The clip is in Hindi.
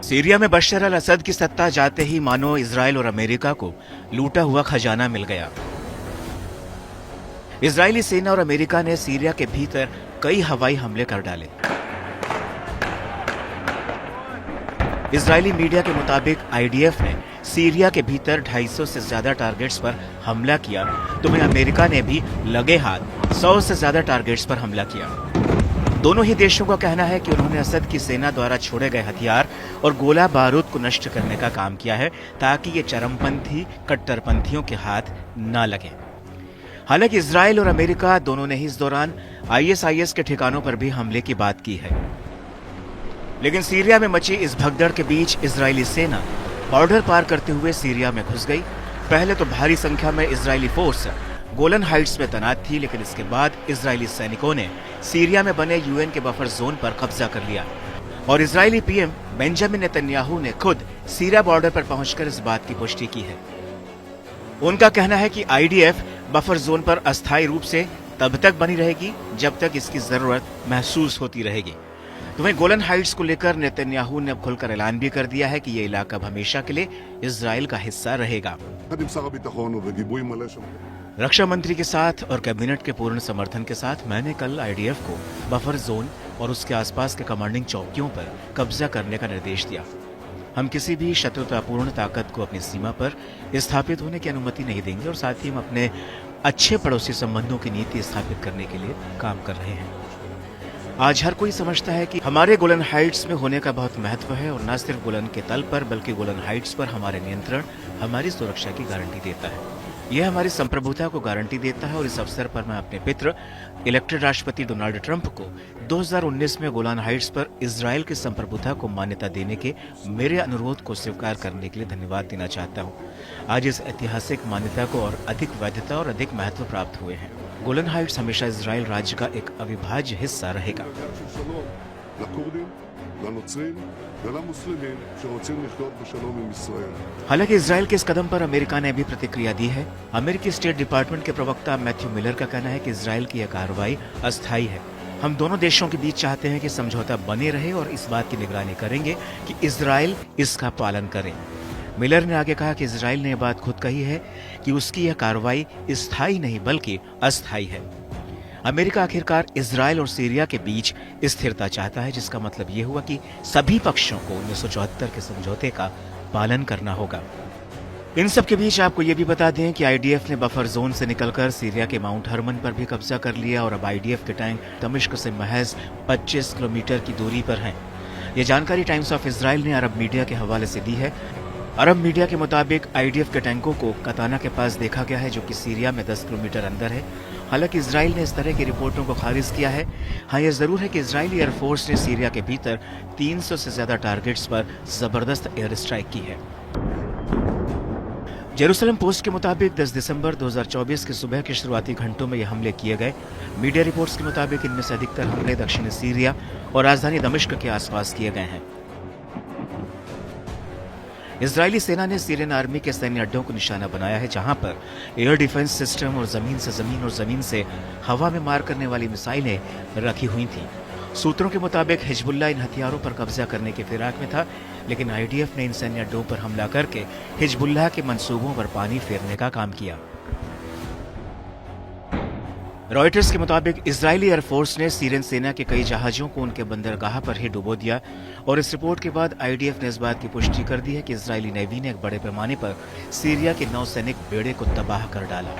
सीरिया में बशर अल असद की सत्ता जाते ही मानो इजराइल और अमेरिका को लूटा हुआ खजाना मिल गया। इजरायली सेना और अमेरिका ने सीरिया के भीतर कई हवाई हमले कर डाले। इजरायली मीडिया के मुताबिक आईडीएफ ने सीरिया के भीतर 250 से ज्यादा टारगेट्स पर हमला किया, तो वहीं अमेरिका ने भी लगे हाथ 100 से ज्यादा टारगेट्स पर हमला किया। दोनों ही देशों का कहना है कि उन्होंने असद की सेना द्वारा छोड़े गए हथियार और गोला बारूद को नष्ट करने का काम किया है, ताकि ये चरमपंथी कट्टरपंथियों के हाथ न लगे। हालांकि इजराइल और अमेरिका दोनों ने ही इस दौरान आईएसआईएस के ठिकानों पर भी हमले की बात की है। लेकिन सीरिया में मची इस भगदड़ के बीच इजरायली सेना बॉर्डर पार करते हुए सीरिया में घुस गई। पहले तो भारी संख्या में इजरायली फोर्स गोलन हाइट्स में तैनात थी, लेकिन इसके बाद इजरायली सैनिकों ने सीरिया में बने यूएन के बफर जोन पर कब्जा कर लिया और इजरायली पीएम बेंजामिन नेतन्याहू ने खुद सीरिया बॉर्डर पर पहुंचकर इस बात की पुष्टि की है। उनका कहना है कि आईडीएफ बफर जोन पर अस्थायी रूप से तब तक बनी रहेगी जब तक इसकी जरूरत महसूस होती रहेगी। तो वहीं गोलन हाइट्स को लेकर नेतन्याहू ने अब खुलकर ऐलान भी कर दिया है कि ये इलाका अब हमेशा के लिए इजराइल का हिस्सा रहेगा। रक्षा मंत्री के साथ और कैबिनेट के पूर्ण समर्थन के साथ मैंने कल आईडीएफ को बफर जोन और उसके आसपास के कमांडिंग चौकियों पर कब्जा करने का निर्देश दिया। हम किसी भी शत्रुतापूर्ण ताकत को अपनी सीमा पर स्थापित होने की अनुमति नहीं देंगे और साथ ही हम अपने अच्छे पड़ोसी संबंधों की नीति स्थापित करने के लिए काम कर रहे हैं। आज हर कोई समझता है कि हमारे गोलन हाइट्स में होने का बहुत महत्व है और न सिर्फ गोलन के तल पर बल्कि गोलन हाइट्स पर हमारे नियंत्रण हमारी सुरक्षा की गारंटी देता है। यह हमारी संप्रभुता को गारंटी देता है और इस अवसर पर मैं अपने मित्र इलेक्टेड राष्ट्रपति डोनाल्ड ट्रंप को 2019 में गोलान हाइट्स पर इजराइल की संप्रभुता को मान्यता देने के मेरे अनुरोध को स्वीकार करने के लिए धन्यवाद देना चाहता हूं। आज इस ऐतिहासिक मान्यता को और अधिक वैधता और अधिक महत्व प्राप्त हुए हैं। गोलन हाइट्स हमेशा इजराइल राज्य का एक अविभाज्य हिस्सा रहेगा। हालांकि इजराइल के इस कदम पर अमेरिका ने भी प्रतिक्रिया दी है। अमेरिकी स्टेट डिपार्टमेंट के प्रवक्ता मैथ्यू मिलर का कहना है कि इजराइल की यह कार्रवाई अस्थायी है। हम दोनों देशों के बीच चाहते हैं कि समझौता बने रहे और इस बात की निगरानी करेंगे कि इजराइल इसका पालन करे। मिलर ने आगे कहा कि इजराइल ने यह बात खुद कही है कि उसकी यह कार्रवाई स्थायी नहीं बल्कि अस्थायी है। अमेरिका आखिरकार इजराइल और सीरिया के बीच स्थिरता चाहता है, जिसका मतलब यह हुआ कि सभी पक्षों को 1974 के समझौते का पालन करना होगा। इन सब के बीच आपको यह भी बता दें कि आईडीएफ ने बफर जोन से निकलकर सीरिया के माउंट हरमन पर भी कब्जा कर लिया और अब आईडीएफ के टैंक दमिश्क से महज 25 किलोमीटर की दूरी पर हैं। यह जानकारी टाइम्स ऑफ इजराइल ने अरब मीडिया के हवाले से दी है। अरब मीडिया के मुताबिक आईडीएफ के टैंकों को कताना के पास देखा गया है, जो कि सीरिया में 10 किलोमीटर अंदर है। हालांकि इजराइल ने इस तरह की रिपोर्टों को खारिज किया है। हाँ, यह जरूर है कि इजरायली एयरफोर्स ने सीरिया के भीतर 300 से ज्यादा टारगेट्स पर जबरदस्त एयर स्ट्राइक की है। जेरूसलम पोस्ट के मुताबिक 10 दिसंबर 2024 की सुबह के शुरुआती घंटों में यह हमले किए गए। मीडिया रिपोर्ट्स के मुताबिक इनमें से अधिकतर हमले दक्षिणी सीरिया और राजधानी दमिश्क के आसपास किए गए हैं। इजरायली सेना ने सीरियन आर्मी के सैन्य अड्डों को निशाना बनाया है, जहां पर एयर डिफेंस सिस्टम और जमीन से हवा में मार करने वाली मिसाइलें रखी हुई थीं। सूत्रों के मुताबिक हिजबुल्लाह इन हथियारों पर कब्जा करने के फिराक में था, लेकिन आईडीएफ ने इन सैन्य अड्डों पर हमला करके हिजबुल्लाह के मंसूबों पर पानी फेरने का काम किया। रॉयटर्स के मुताबिक इजरायली एयरफोर्स ने सीरियन सेना के कई जहाजों को उनके बंदरगाह पर ही डुबो दिया और इस रिपोर्ट के बाद आईडीएफ ने इस बात की पुष्टि कर दी है कि इजरायली नेवी ने एक बड़े पैमाने पर सीरिया के नौसैनिक बेड़े को तबाह कर डाला।